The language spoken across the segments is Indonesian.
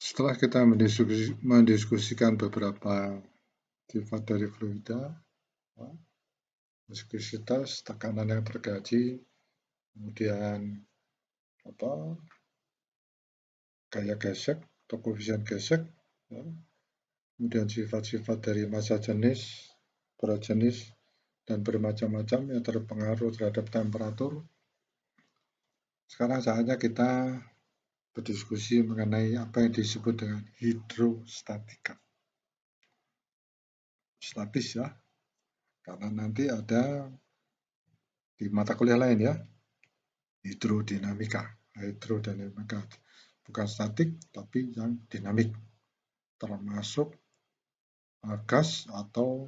Setelah kita mendiskusikan beberapa sifat dari fluida, viskositas, tekanan yang tergaji, kemudian gaya gesek atau koefisien gesek, kemudian sifat-sifat dari massa jenis, berat jenis, dan bermacam-macam yang terpengaruh terhadap temperatur. Sekarang saatnya kita berdiskusi mengenai apa yang disebut dengan hidrostatika. Statis ya, karena nanti ada di mata kuliah lain ya, hidrodinamika, bukan statik tapi yang dinamik, termasuk gas atau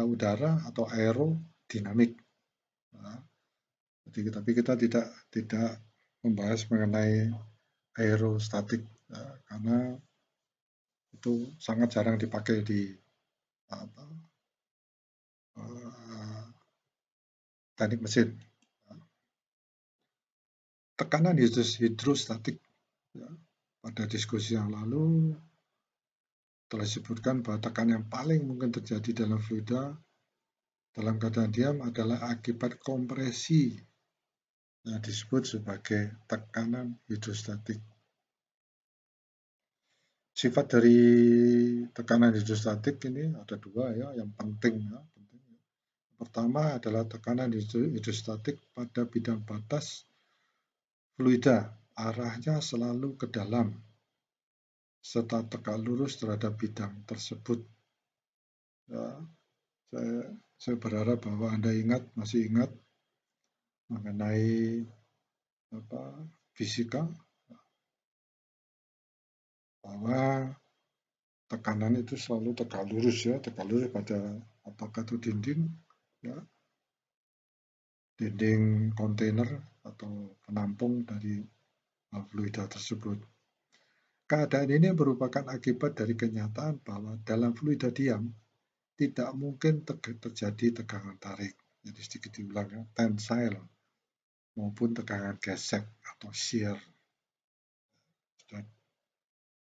udara atau aerodinamik. Nah, tapi kita tidak membahas mengenai aerostatik karena itu sangat jarang dipakai di teknik mesin. Tekanan hidrostatik pada diskusi yang lalu telah disebutkan bahwa tekanan yang paling mungkin terjadi dalam fluida dalam keadaan diam adalah akibat kompresi yang disebut sebagai tekanan hidrostatik. Sifat dari tekanan hidrostatik ini ada dua ya, yang penting ya. Pertama adalah tekanan hidrostatik pada bidang batas fluida, arahnya selalu ke dalam serta tegak lurus terhadap bidang tersebut. Ya, saya berharap bahwa Anda masih ingat mengenai fisika, bahwa tekanan itu selalu tegak lurus ya, tegak lurus pada apakah itu dinding ya, dinding kontainer atau penampung dari fluida tersebut. Keadaan ini merupakan akibat dari kenyataan bahwa dalam fluida diam tidak mungkin terjadi tegangan tarik, jadi sedikit diulang ya, tensile maupun tegangan gesek atau shear. Dan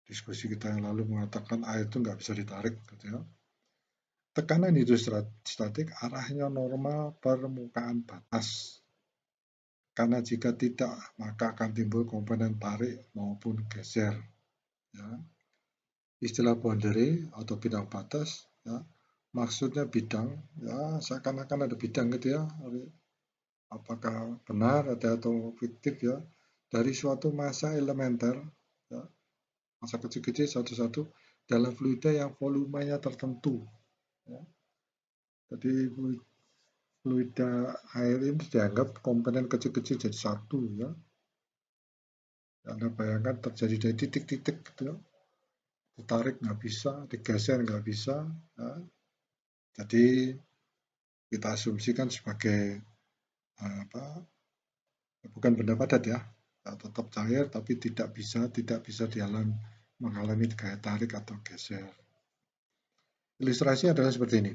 diskusi kita yang lalu mengatakan air itu nggak bisa ditarik, gitu ya. Tekanan hidrostatik arahnya normal permukaan batas, karena jika tidak maka akan timbul komponen tarik maupun geser. Ya. Istilah boundary atau bidang batas, ya, maksudnya bidang, ya seakan-akan ada bidang gitu ya. Apakah benar atau fiktif ya, dari suatu massa elementer, ya, massa kecil-kecil satu-satu dalam fluida yang volumenya tertentu. Ya. Jadi fluida air ini dianggap komponen kecil-kecil jadi satu ya. Anda bayangkan terjadi dari titik-titik gitu ya. Ditarik nggak bisa, digeser nggak bisa. Ya. Jadi kita asumsikan sebagai bukan benda padat ya, tetap cair tapi tidak bisa mengalami gaya tarik atau geser. Ilustrasi adalah seperti ini.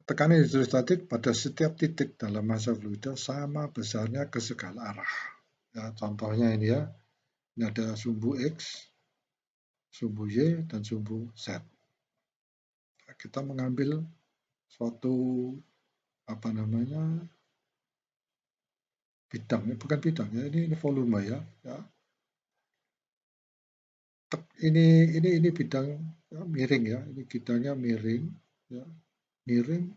Tekanan hidrostatik pada setiap titik dalam massa fluida sama besarnya ke segala arah. Ya, contohnya ini ya, ini ada sumbu X, sumbu Y, dan sumbu Z. Kita mengambil suatu bidang, bukan bidang ya, ini volume ya. Ini bidang ya, miring ya, ini bidangnya miring ya, miring.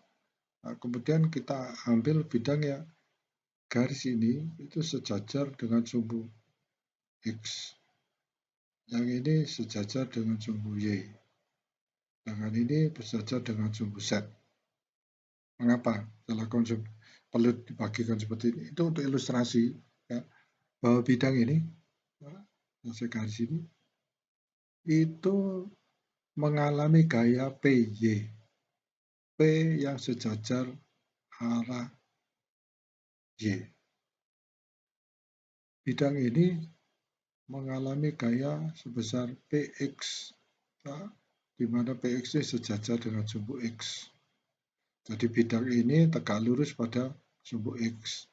Nah, kemudian kita ambil bidang ya, garis ini itu sejajar dengan sumbu X, yang ini sejajar dengan sumbu Y, dengan ini bersejajar dengan sumbu Z. Mengapa perlu dibagikan seperti ini? Itu untuk ilustrasi ya, bahwa bidang ini ya, yang saya garis ini itu mengalami gaya PY, P yang sejajar arah Y. Bidang ini mengalami gaya sebesar PX, ya, di mana PX ini sejajar dengan sumbu X. Jadi bidang ini tegak lurus pada sumbu X.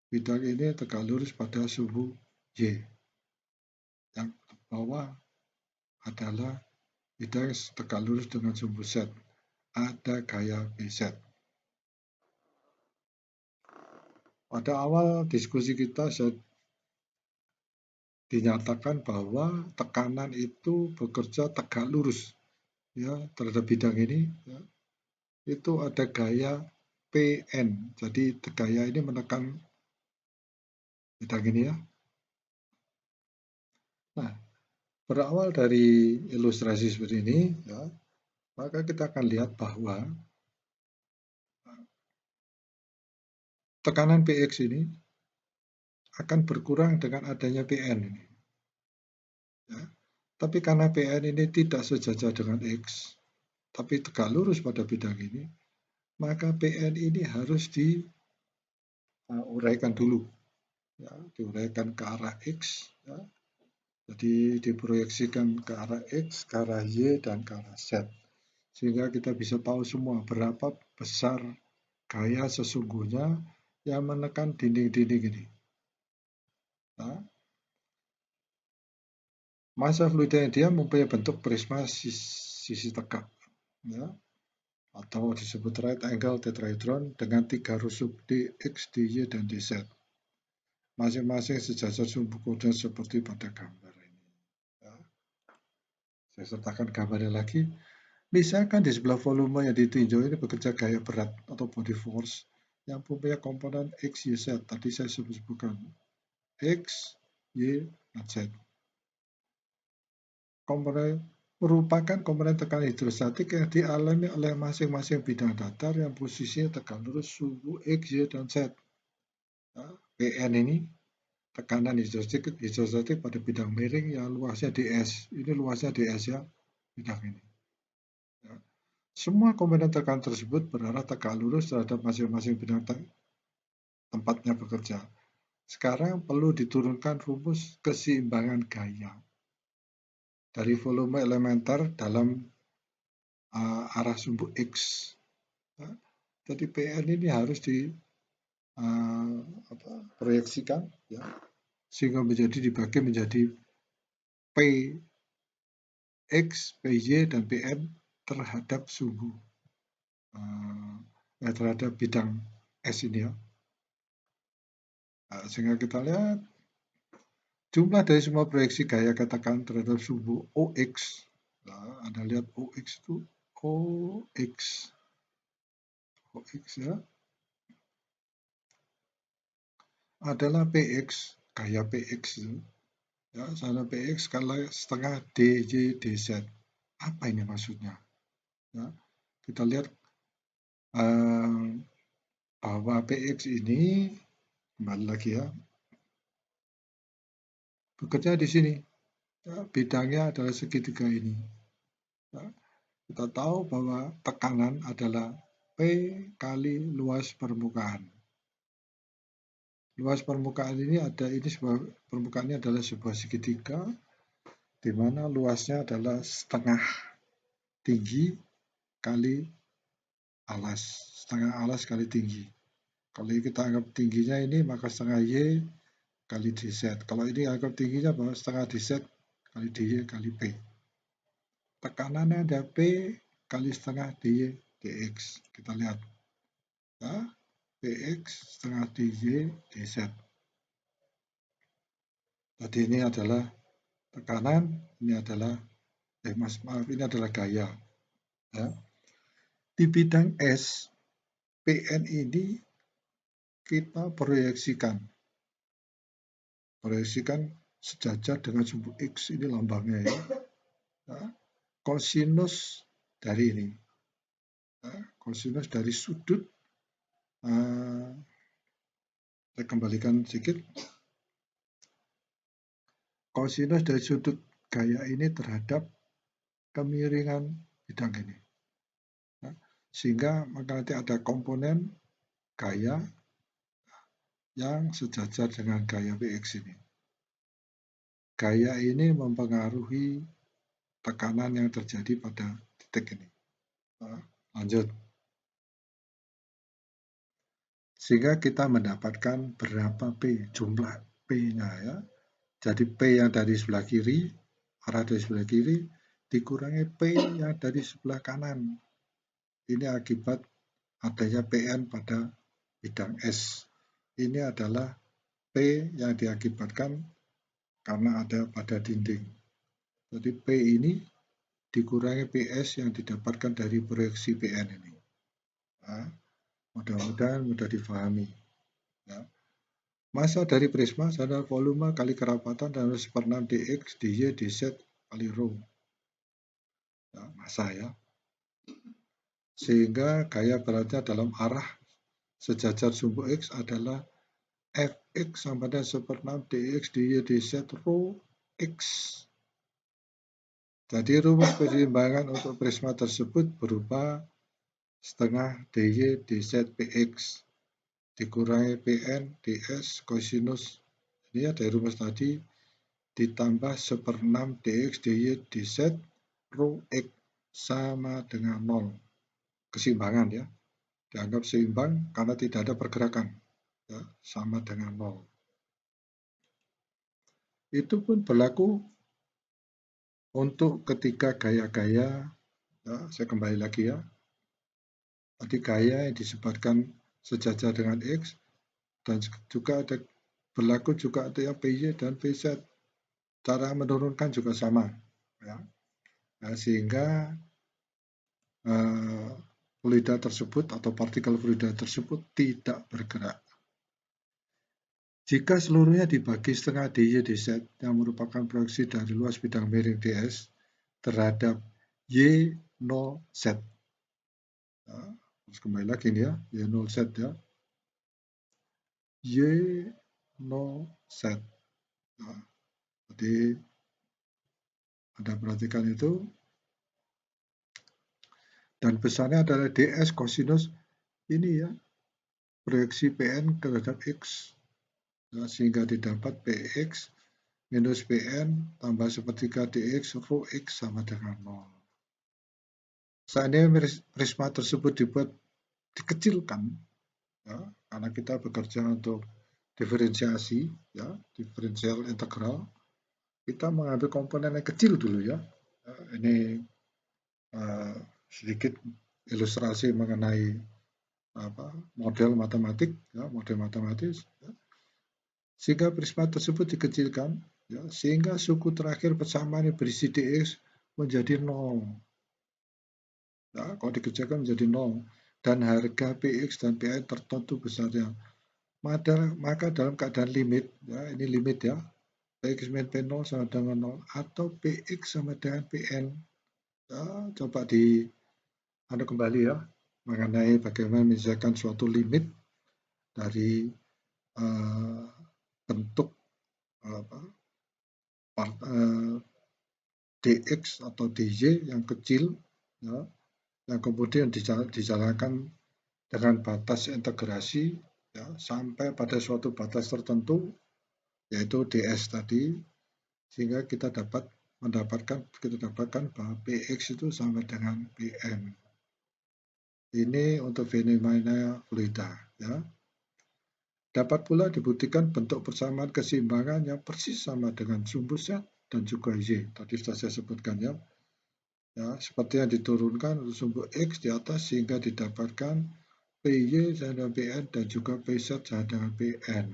Bidang ini tegak lurus pada sumbu Y. Yang bawah adalah bidang tegak lurus dengan sumbu Z. Ada gaya BZ. Pada awal diskusi kita saya dinyatakan bahwa tekanan itu bekerja tegak lurus ya terhadap bidang ini ya. Itu ada gaya PN. Jadi gaya ini menekan bidang ini ya. Nah, berawal dari ilustrasi seperti ini ya, maka kita akan lihat bahwa tekanan PX ini akan berkurang dengan adanya PN ini. Ya. Tapi karena PN ini tidak sejajar dengan X, tapi tegak lurus pada bidang ini, maka PN ini harus diuraikan dulu. Ya, diuraikan ke arah X. Ya. Jadi diproyeksikan ke arah X, ke arah Y, dan ke arah Z. Sehingga kita bisa tahu semua berapa besar gaya sesungguhnya yang menekan dinding-dinding ini. Nah, massa fluida yang diam mempunyai bentuk prisma sisi tegak, ya, atau disebut right angle tetrahedron dengan 3 rusuk dx, dy, dan dz. Masing-masing sejajar sumbu koordinat seperti pada gambar ini. Ya. Saya sertakan gambarnya lagi. Misalkan di sebelah volume yang ditinjau ini bekerja gaya berat atau body force yang mempunyai komponen X, Y, Z. Tadi saya sebutkan X, Y, dan Z. Komponen merupakan komponen tekanan hidrostatik yang dialami oleh masing-masing bidang datar yang posisinya tegak lurus sumbu X, Y, dan Z. Nah, PN ini tekanan hidrostatik pada bidang miring yang luasnya ds. Ini luasnya ds ya, bidang ini. Ya. Semua komponen tekanan tersebut berarah tegak lurus terhadap masing-masing bidang tempatnya bekerja. Sekarang perlu diturunkan rumus keseimbangan gaya dari volume elementer dalam arah sumbu X. Ya. Jadi PN ini harus diproyeksikan ya, sehingga dibagi menjadi PX, PY, dan PN terhadap sumbu terhadap bidang S ini ya. Nah, sehingga kita lihat jumlah dari semua proyeksi gaya katakan terhadap sumbu OX. Nah, Anda lihat OX itu OX ya, adalah PX, gaya PX itu. Ya, sana PX skala setengah DJ DZ. Apa ini maksudnya? Ya, kita lihat bahwa PX ini kembali lagi ya, bekerja di sini. Ya, bidangnya adalah segitiga ini. Ya, kita tahu bahwa tekanan adalah P kali luas permukaan. Luas permukaan ini sebuah permukaannya adalah sebuah segitiga di mana luasnya adalah setengah tinggi kali alas, setengah alas kali tinggi. Kalau kita anggap tingginya ini maka setengah Y kali dz. Kalau ini anggap tingginya bahwa setengah dz kali dy kali P. Tekanannya ada P kali setengah dy dx. Kita lihat ya, Px setengah dy dz. Jadi ini adalah tekanan, ini adalah ini adalah gaya. Ya. Di bidang S, Pn ini kita proyeksikan sejajar dengan sumbu X, ini lambangnya ya. Ya. Kosinus dari ini, ya. Kosinus dari sudut, saya kembalikan sedikit. Kosinus dari sudut gaya ini terhadap kemiringan bidang ini. Ya. Sehingga maka nanti ada komponen gaya yang sejajar dengan gaya Px ini. Gaya ini mempengaruhi tekanan yang terjadi pada titik ini. Nah, lanjut. Sehingga kita mendapatkan berapa P, jumlah P-nya ya. Jadi P yang dari sebelah kiri, arah dari sebelah kiri, dikurangi P yang dari sebelah kanan. Ini akibat adanya PN pada bidang S. Ini adalah P yang diakibatkan karena ada pada dinding. Jadi P ini dikurangi PS yang didapatkan dari proyeksi PN ini. Nah, mudah-mudahan mudah difahami. Ya. Masa dari prisma adalah volume kali kerapatan dan 1/6 dx dy dz kali rho. Ya, masa ya. Sehingga gaya beratnya dalam arah sejajar sumbu X adalah Fx sama dengan 1/6 dx dy dz rho X. Jadi rumus pertimbangan untuk prisma tersebut berupa setengah dy dz px dikurangi pn ds kosinus ini ya dari rumus tadi ditambah 1/6 dx dy dz rho x sama dengan 0. Keseimbangan ya. Dianggap seimbang karena tidak ada pergerakan. Ya, sama dengan 0. Itu pun berlaku untuk ketiga gaya-gaya. Ya, saya kembali lagi ya. Tadi gaya yang disebutkan sejajar dengan X dan juga ada berlaku juga untuk yang PY dan PZ. Cara menurunkan juga sama. Ya. Nah, sehingga fluida tersebut atau partikel fluida tersebut tidak bergerak. Jika seluruhnya dibagi setengah dy dz yang merupakan proyeksi dari luas bidang miring ds terhadap y0z. Nah, terus kembali lagi nih ya, y0z ya. y0z. Nah, jadi Anda perhatikan itu. Dan besarnya adalah ds kosinus ini ya, proyeksi Pn terhadap X. Nah, sehingga didapat Px minus Pn tambah 1/3 dx rho X sama dengan 0. Seandainya prisma tersebut dibuat dikecilkan, ya, karena kita bekerja untuk diferensiasi, ya, diferensial integral, kita mengambil komponen yang kecil dulu ya. Ini sedikit ilustrasi mengenai model matematik, ya, model matematis. Ya. Sehingga prisma tersebut dikecilkan, ya, sehingga suku terakhir persamaan yang berisi dx menjadi 0. Ya, kalau dikecilkan menjadi 0 dan harga px dan pn tertentu besarnya. Maka dalam keadaan limit, ya, ini limit ya, px min p0 sama dengan 0 atau px sama dengan pn. Ya, coba Anda kembali ya mengenai bagaimana menyelesaikan suatu limit dari bentuk dx atau dy yang kecil, ya, yang kemudian dijalankan dengan batas integrasi, ya, sampai pada suatu batas tertentu, yaitu ds tadi, sehingga kita dapatkan bahwa px itu sama dengan pn. Ini untuk fenomena fluida, ya. Dapat pula dibuktikan bentuk persamaan keseimbangan yang persis sama dengan sumbu Z dan juga Y. Tadi sudah saya sebutkan ya. Ya, seperti yang diturunkan untuk sumbu X di atas sehingga didapatkan PY sama dengan PN dan juga PZ sama dengan PN.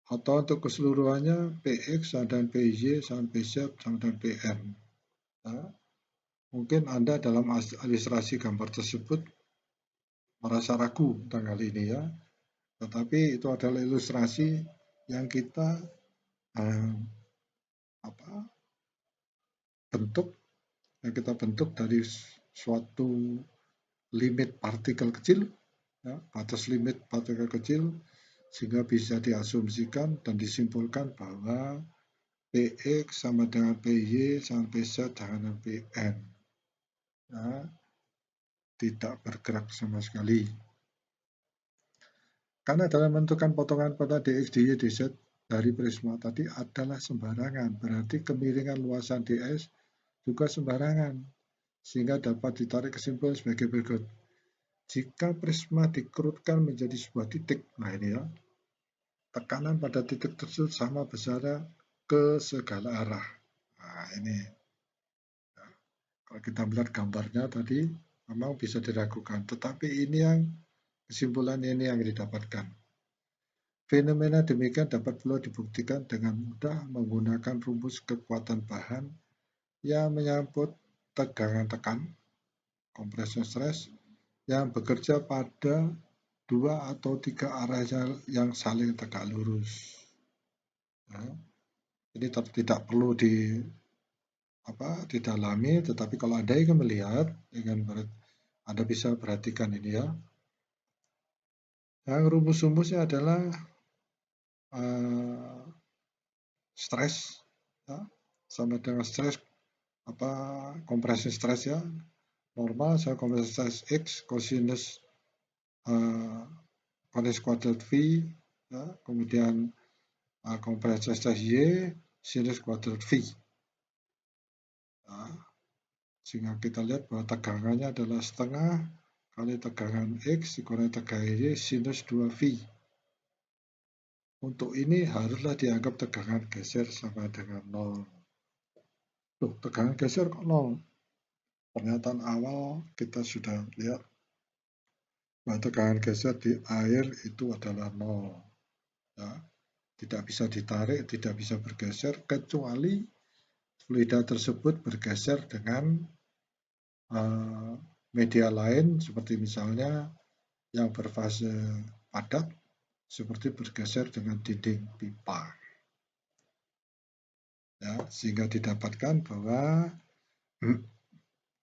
Atau untuk keseluruhannya PX sama dengan PY sama PZ sama dengan PN. Ya. Mungkin Anda dalam ilustrasi gambar tersebut merasa ragu tentang hal ini ya. Tetapi itu adalah ilustrasi yang kita bentuk dari suatu limit partikel kecil, ya, batas limit partikel kecil, sehingga bisa diasumsikan dan disimpulkan bahwa Px sama dengan Py sama Pz sama dengan Pn. Ya, tidak bergerak sama sekali. Karena dalam menentukan potongan-potongan dx, dy, dz dari prisma tadi adalah sembarangan, berarti kemiringan luasan ds juga sembarangan, sehingga dapat ditarik kesimpulan sebagai berikut. Jika prisma dikerutkan menjadi sebuah titik, nah ini ya, tekanan pada titik tersebut sama besarnya ke segala arah. Nah, ini kalau kita melihat gambarnya tadi memang bisa diragukan, tetapi ini yang kesimpulan ini yang didapatkan. Fenomena demikian dapat pula dibuktikan dengan mudah menggunakan rumus kekuatan bahan yang menyangkut tegangan tekan, compression stress, yang bekerja pada 2 atau 3 arah yang saling tegak lurus. Nah, ini tidak perlu didalami, tetapi kalau Anda ingin melihat, Anda bisa perhatikan ini ya. Yang rumus-rumusnya adalah stres, ya, sama dengan stres kompresi stres ya, normal saya kompresi stres X cosinus kuadrat V, ya, kemudian kompresi stres Y sinus kuadrat V. Nah, sehingga kita lihat bahwa tegangannya adalah setengah kali tegangan X dikurangi tegangan Y sinus 2V. Untuk ini haruslah dianggap tegangan geser sama dengan 0. Loh, tegangan geser kok 0? Pernyataan awal kita sudah lihat bahwa tegangan geser di air itu adalah 0. Ya, tidak bisa ditarik, tidak bisa bergeser, kecuali fluida tersebut bergeser dengan media lain, seperti misalnya yang berfase padat, seperti bergeser dengan dinding pipa. Ya, sehingga didapatkan bahwa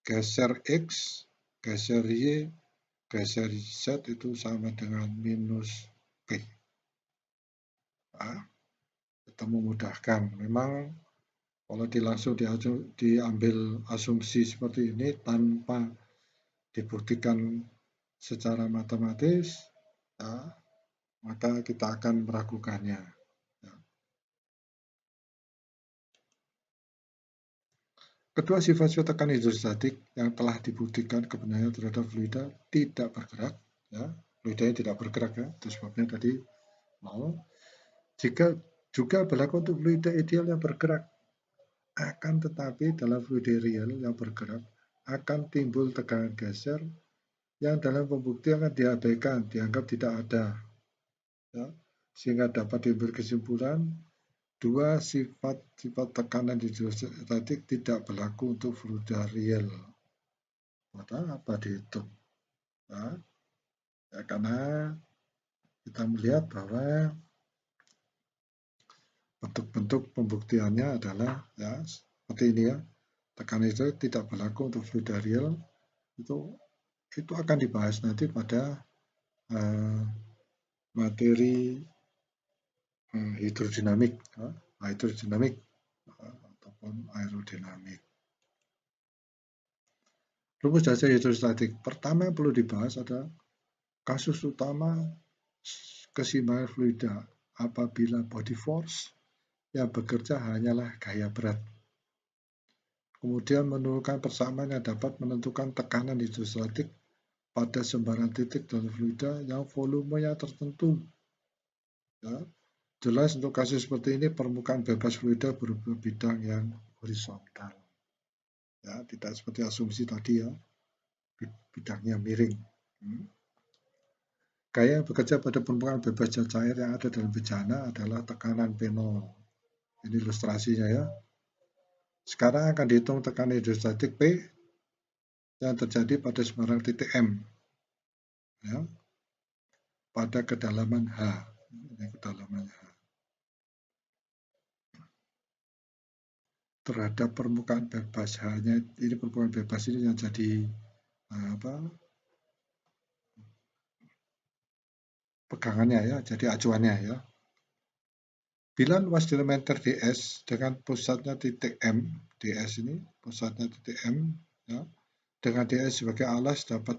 geser X, geser Y, geser Z itu sama dengan minus P. Nah, itu memudahkan. Memang kalau langsung diambil asumsi seperti ini tanpa dibuktikan secara matematis, ya, maka kita akan meragukannya. Ya. Kedua, sifat-sifat tekanan hidrostatik yang telah dibuktikan kebenarannya terhadap fluida tidak bergerak. Ya. Fluidanya tidak bergerak, ya. Itu sebabnya tadi 0. Jika juga berlaku untuk fluida ideal yang bergerak. Akan tetapi dalam fluida real yang bergerak akan timbul tegangan geser yang dalam pembuktian akan diabaikan, dianggap tidak ada. Ya. Sehingga dapat diambil kesimpulan dua sifat-sifat tekanan hidrostatik tidak berlaku untuk fluida real. Maka apa dihitung? Ya. Ya, karena kita melihat bahwa bentuk-bentuk pembuktiannya adalah ya seperti ini ya. Tekanan itu tidak berlaku untuk fluida real, itu akan dibahas nanti pada materi hidrodinamik, ataupun aerodinamik. Rumus dasar hidrostatik pertama yang perlu dibahas adalah kasus utama keseimbangan fluida apabila body force yang bekerja hanyalah gaya berat. Kemudian menurunkan persamaan yang dapat menentukan tekanan hidrostatik pada sembarang titik dalam fluida yang volumenya tertentu. Ya. Jelas untuk kasus seperti ini permukaan bebas fluida berupa bidang yang horizontal. Ya, tidak seperti asumsi tadi ya, bidangnya miring. Gaya yang bekerja pada permukaan bebas zat cair yang ada dalam bejana adalah tekanan P0. Ini ilustrasinya ya. Sekarang akan dihitung tekanan hidrostatik P yang terjadi pada sembarang titik M. Ya, pada kedalaman H. Ini kedalamannya H. Terhadap permukaan bebas H-nya, ini permukaan bebas ini yang jadi pegangannya ya, jadi acuannya ya. Bila luas diameter ds dengan pusatnya titik M, ds ini pusatnya titik M, ya, dengan ds sebagai alas dapat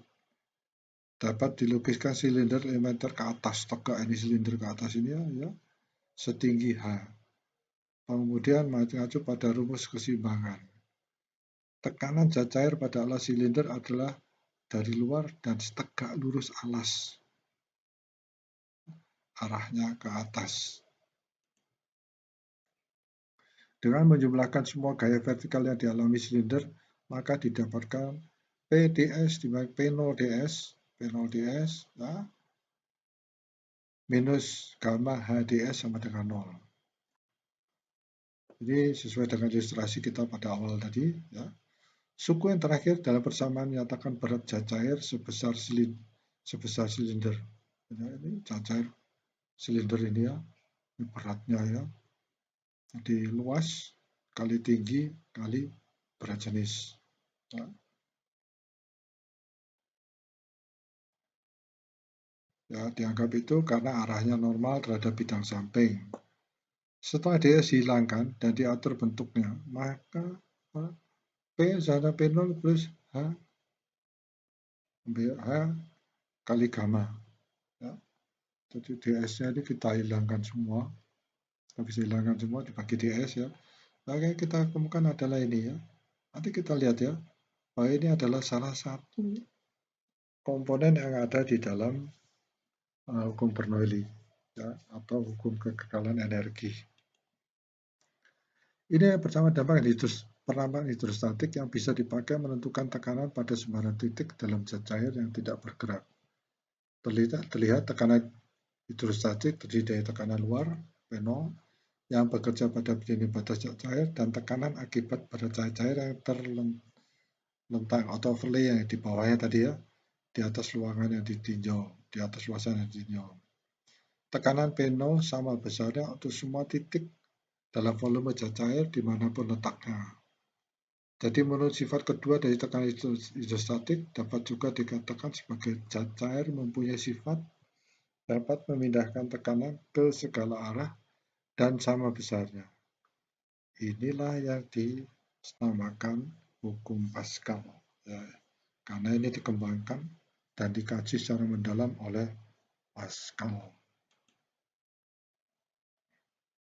dilukiskan silinder diameter ke atas, tegak ini silinder ke atas ini ya, setinggi H. Kemudian mengacu pada rumus keseimbangan. Tekanan zat cair pada alas silinder adalah dari luar dan tegak lurus alas. arahnya ke atas. Dengan menjumlahkan semua gaya vertikal yang dialami silinder, maka didapatkan PDS dibagi P0DS ya, minus gamma HDS sama dengan 0. Jadi sesuai dengan ilustrasi kita pada awal tadi, ya. Suku yang terakhir dalam persamaan menyatakan berat zat cair sebesar silinder. Ya, ini zat cair silinder ini ya, ini beratnya ya. Jadi luas kali tinggi kali berat jenis. Ya. Ya, dianggap itu karena arahnya normal terhadap bidang samping. Setelah DS dihilangkan dan diatur bentuknya, maka P sama P0 plus H kali gamma. Ya. Jadi DS-nya ini kita hilangkan semua. Kita bisa hilangkan semua dibagi DS ya. Maka kita temukan adalah ini ya. Nanti kita lihat ya, bahwa ini adalah salah satu komponen yang ada di dalam hukum Bernoulli ya, atau hukum kekekalan energi. Ini yang pertama dampak penambahan hidrostatik yang bisa dipakai menentukan tekanan pada sembarang titik dalam zat cair yang tidak bergerak. Terlihat tekanan hidrostatik terdiri dari tekanan luar P0 yang bekerja pada begini batas zat cair dan tekanan akibat pada cair yang terlentang atau overlay yang di bawahnya tadi ya, di atas ruangan yang ditinjau, di atas luasan yang ditinjau. Tekanan P0 sama besarnya untuk semua titik dalam volume zat cair dimanapun letaknya. Jadi menurut sifat kedua dari tekanan hidrostatik dapat juga dikatakan sebagai zat cair mempunyai sifat dapat memindahkan tekanan ke segala arah dan sama besarnya. Inilah yang dinamakan hukum Pascal. Ya, karena ini dikembangkan dan dikaji secara mendalam oleh Pascal.